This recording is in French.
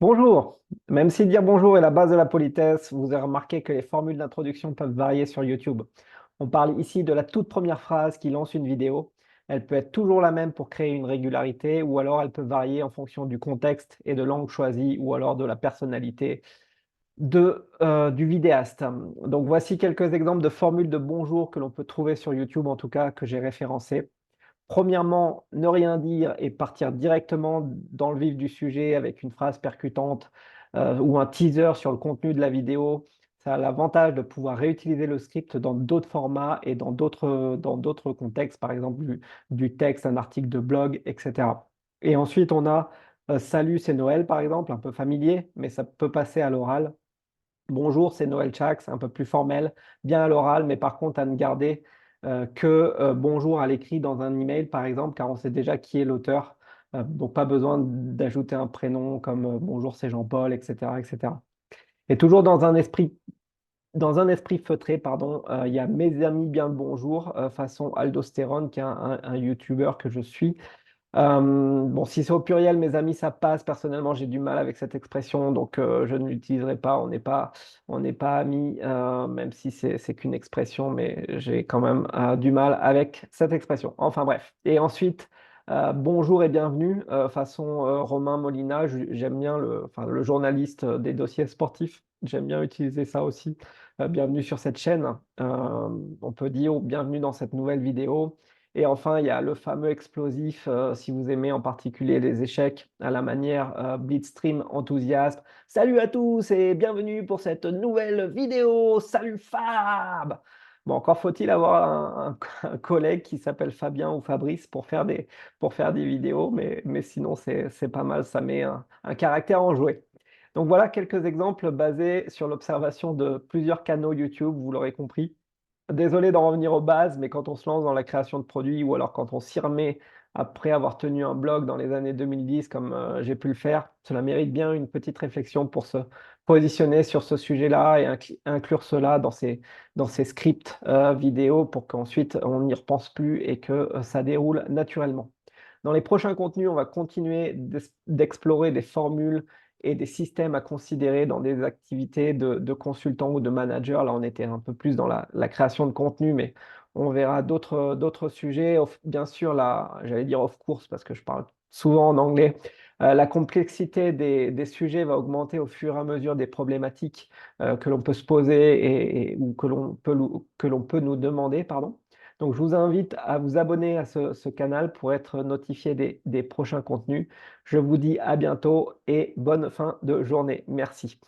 Bonjour. Même si dire bonjour est la base de la politesse, vous avez remarqué que les formules d'introduction peuvent varier sur YouTube. On parle ici de la toute première phrase qui lance une vidéo. Elle peut être toujours la même pour créer une régularité, ou alors elle peut varier en fonction du contexte et de l'angle choisi, ou alors de la personnalité du vidéaste. Donc voici quelques exemples de formules de bonjour que l'on peut trouver sur YouTube, en tout cas que j'ai référencées. Premièrement, ne rien dire et partir directement dans le vif du sujet avec une phrase percutante ou un teaser sur le contenu de la vidéo. Ça a l'avantage de pouvoir réutiliser le script dans d'autres formats et dans d'autres contextes, par exemple du texte, un article de blog, etc. Et ensuite, on a Salut, c'est Noël, par exemple, un peu familier, mais ça peut passer à l'oral. Bonjour, c'est Noël Chak, c'est un peu plus formel, bien à l'oral, mais par contre à ne garder que bonjour à l'écrit dans un email, par exemple, car on sait déjà qui est l'auteur. Donc pas besoin d'ajouter un prénom comme bonjour, c'est Jean-Paul, etc., etc. Et toujours dans un esprit feutré, pardon, il y a Mes amis bien le bonjour, façon Aldostérone, qui est un YouTuber que je suis. Bon, si c'est au pluriel, mes amis, ça passe. Personnellement, j'ai du mal avec cette expression, donc je ne l'utiliserai pas. On n'est pas amis, même si c'est qu'une expression, mais j'ai quand même du mal avec cette expression. Enfin bref. Et ensuite, bonjour et bienvenue, façon Romain Molina. J'aime bien enfin, le journaliste des dossiers sportifs. J'aime bien utiliser ça aussi. Bienvenue sur cette chaîne. On peut dire bienvenue dans cette nouvelle vidéo. Et enfin, il y a le fameux explosif, si vous aimez en particulier les échecs à la manière Blitzstream enthousiaste. Salut à tous et bienvenue pour cette nouvelle vidéo. Salut Fab! Bon, encore faut-il avoir un collègue qui s'appelle Fabien ou Fabrice pour faire des vidéos, mais sinon c'est pas mal, ça met un caractère enjoué. Donc voilà quelques exemples basés sur l'observation de plusieurs canaux YouTube, vous l'aurez compris. Désolé d'en revenir aux bases, mais quand on se lance dans la création de produits ou alors quand on s'y remet après avoir tenu un blog dans les années 2010 comme j'ai pu le faire, cela mérite bien une petite réflexion pour se positionner sur ce sujet-là et inclure cela dans ses scripts vidéo pour qu'ensuite on n'y repense plus et que ça déroule naturellement. Dans les prochains contenus, on va continuer d'explorer des formules et des systèmes à considérer dans des activités de consultant ou de manager. Là, on était un peu plus dans la création de contenu, mais on verra d'autres sujets. Bien sûr, là, j'allais dire off course parce que je parle souvent en anglais. La complexité des sujets va augmenter au fur et à mesure des problématiques que l'on peut se poser ou que l'on peut nous demander, pardon. Donc, je vous invite à vous abonner à ce canal pour être notifié des prochains contenus. Je vous dis à bientôt et bonne fin de journée. Merci.